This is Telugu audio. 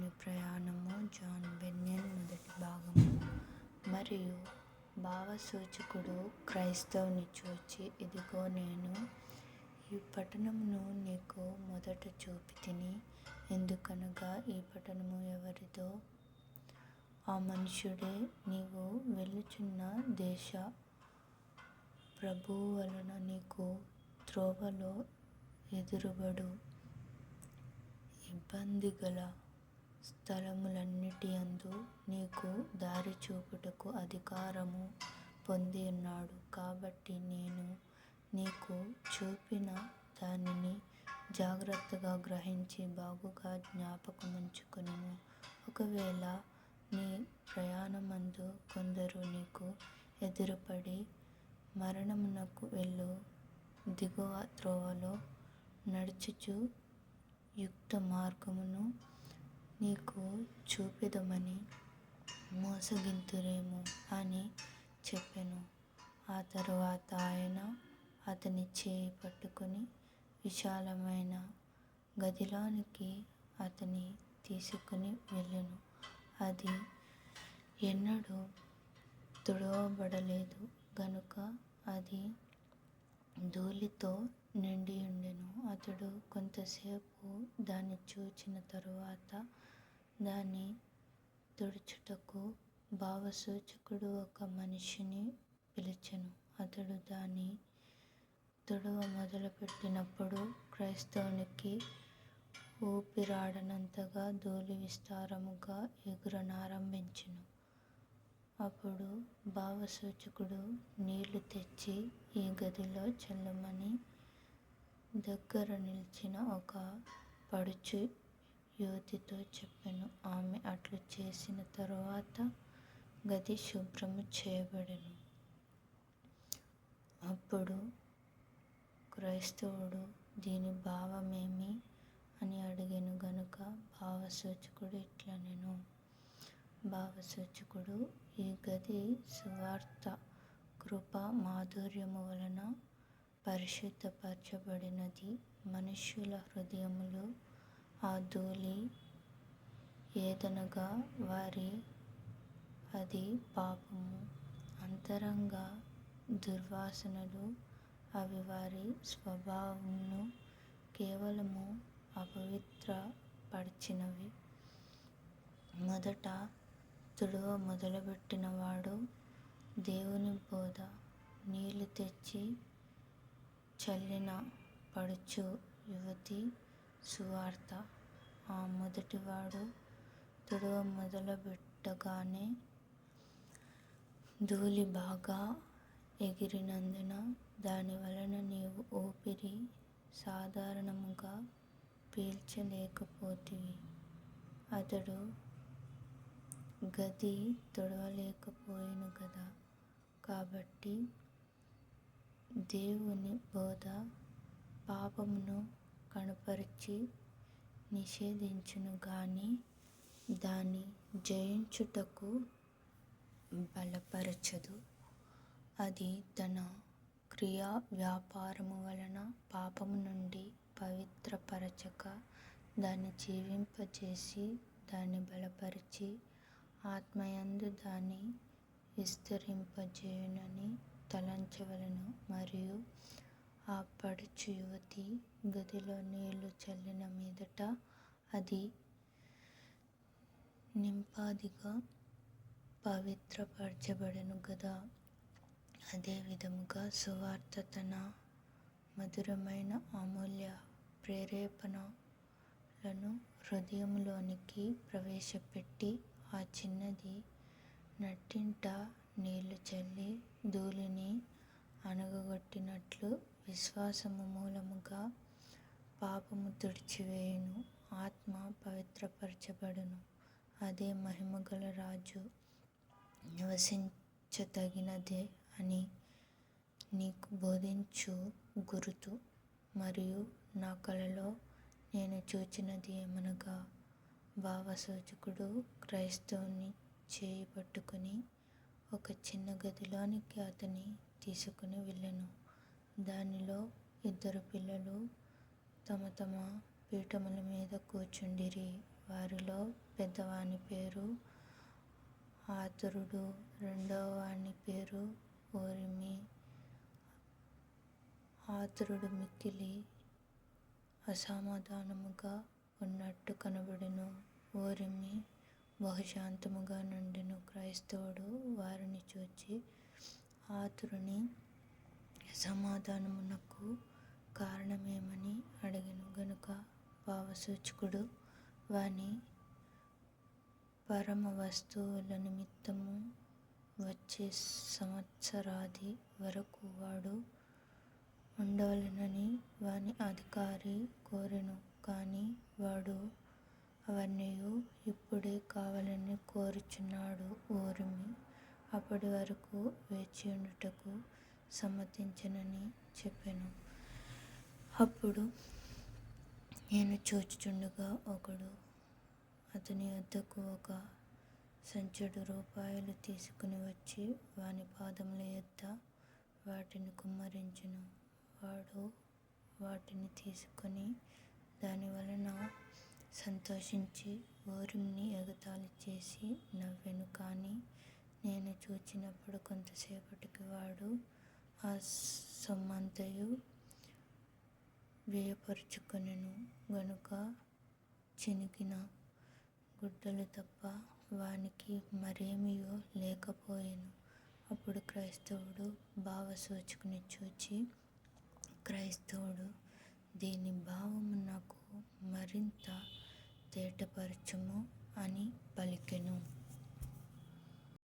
క్రైస్తవుని ప్రయాణము జాన్ బెన్యన్ మొదటి భాగము. మరియు భావసూచకుడు క్రైస్తవుని చూచి, ఇదిగో నేను ఈ పట్టణమును నీకు మొదట చూపితిని. ఎందుకనగా ఈ పట్టణము ఎవరిదో ఆ మనుష్యుడే నీవు వెళ్ళుచున్న దేశ ప్రభువు వలన నీకు త్రోవలో ఎదురుబడు ఇబ్బందిగల స్థలములన్నిటియందు నీకు దారి చూపుటకు అధికారము పొంది ఉన్నాడు. కాబట్టి నేను నీకు చూపిన దానిని జాగ్రత్తగా గ్రహించి బాగుగా జ్ఞాపకముంచుకొనుము. ఒకవేళ నీ ప్రయాణమందు కొందరు నీకు ఎదురుపడి మరణమునకు వెళ్ళు దిగువ త్రోవలో నడుచుచు యుక్త మార్గమును నీకు చూపెదమని మోసగింతురేమో అని చెప్పెను. ఆ తరువాత ఆయన అతని చేయి పట్టుకొని విశాలమైన గదిలోనికి అతని తీసుకుని వెళ్ళెను. అది ఎన్నడూ తుడవబడలేదు గనుక అది ధూళితో నిండియుండెను. అతడు కొంతసేపు దాన్ని చూచిన తరువాత దాన్ని తుడుచుటకు భావసూచకుడు ఒక మనిషిని పిలిచెను. అతడు దాన్ని తుడవ మొదలుపెట్టినప్పుడు క్రైస్తవునికి ఊపిరాడనంతగా ధూళి విస్తారముగా ఎగురనారంభించెను. అప్పుడు భావసూచకుడు నీళ్లు తెచ్చి ఈ గదిలో చల్లుమని దగ్గర నిలిచిన ఒక పడుచు యువతితో చెప్పెను. ఆమె అట్లు చేసిన తరువాత గది శుభ్రము చేయబడెను. అప్పుడు క్రైస్తవుడు దీని భావమేమి అని అడిగెను గనుక భావసూచకుడు ఇట్లనెను. భావసూచకుడు ఈ గది సువార్త కృపా మాధుర్యము వలన పరిశుద్ధపరచబడినది. మనుష్యుల హృదయములు ఆ ధూళి ఏదనగా వారి అది పాపము, అంతరంగ దుర్వాసనలు అవి వారి స్వభావమును కేవలము అపవిత్రపరచినవి. మొదట తుడవ మొదలుపెట్టినవాడు దేవుని బోధ, నీళ్లు తెచ్చి చల్లిన పడుచు యువతి సువార్త. ఆ మొదటివాడు తుడవ మొదలుపెట్టగానే ధూళి బాగా ఎగిరినందున దాని వలన నీవు ఊపిరి సాధారణముగా పీల్చలేకపోతివి. అతడు గది తుడవలేకపోయెను గదా. కాబట్టి దేవుని బోధ పాపమును కనుపరచి నిషేధించును గాని దాని జయించుటకు బలపరచదు. అది తన క్రియా వ్యాపారము వలన పాపము నుండి పవిత్రపరచక దాన్ని జీవింపజేసి దాన్ని బలపరచి ఆత్మయందు దాన్ని విస్తరింపజేయునని తలంచవలెను. మరియు ఆ పడుచు యువతి గదిలో నీళ్లు చల్లిన మీదట అది నింపాదిగా పవిత్రపరచబడెను గదా. అదే విధముగా సువార్త తన మధురమైన అమూల్య ప్రేరేపణలను హృదయములోనికి ప్రవేశపెట్టి ఆ చిన్నది నట్టింట నీళ్లు చల్లి ధూళిని అణగగొట్టినట్లు విశ్వాసము మూలముగా పాపము తుడిచివేయును, ఆత్మ పవిత్రపరచబడును. అదే మహిమగల రాజు నివసించతగినదే అని నీకు బోధించు గురుతు. మరియు నా కలలో నేను చూచినది ఏమనగా, భావసూచకుడు క్రైస్తవుని చేయి పట్టుకొని ఒక చిన్న గదిలోనికి అతని తీసుకుని వెళ్ళెను. దానిలో 2 పిల్లలు తమ తమ పీఠముల మీద కూర్చుండిరి. వారిలో పెద్దవాని పేరు ఆతురుడు, రెండవ వాని పేరు ఓరిమి. ఆతురుడు మిక్కిలి అసమాధానముగా ఉన్నట్టు కనబడెను, ఓరిమి బహుశాంతముగా నుండెను. క్రైస్తవుడు వారిని చూచి ఆతురుని అసమాధానమునకు కారణమేమని అడిగెను గనుక భావసూచకుడు వాని పరమ వస్తువుల నిమిత్తము వచ్చే సంవత్సరాది వరకు వాడు ఉండవలెనని వాని అధికారి కోరెను. కాని వాడు అవన్నీయు ఇప్పుడే కావాలని కోరుచున్నాడు. ఓరిమి అప్పటి వరకు వేచియుండుటకు సమ్మతించెనని చెప్పెను. అప్పుడు నేను చూచుచుండగా ఒకడు అతని యొద్దకు ఒక సంచుడు రూపాయలు తీసుకుని వచ్చి వాని పాదముల యొద్ద వాటిని కుమ్మరించెను. వాడు వాటిని తీసుకొని దాని వలన సంతోషించి ఓరిమిని ఎగతాళి చేసి నవ్వెను. కానీ నేను చూచినప్పుడు కొంతసేపటికి వాడు ఆ సొమ్మంతయు వ్యయపరుచుకొనెను గనుక చినిగిన గుడ్డలు తప్ప వానికి మరేమియో లేకపోయెను. అప్పుడు క్రైస్తవుడు భావసూచకుని చూచి, క్రైస్తవుడు దీని భావము నాకు మరింత తేటపరచుము అని పలికెను.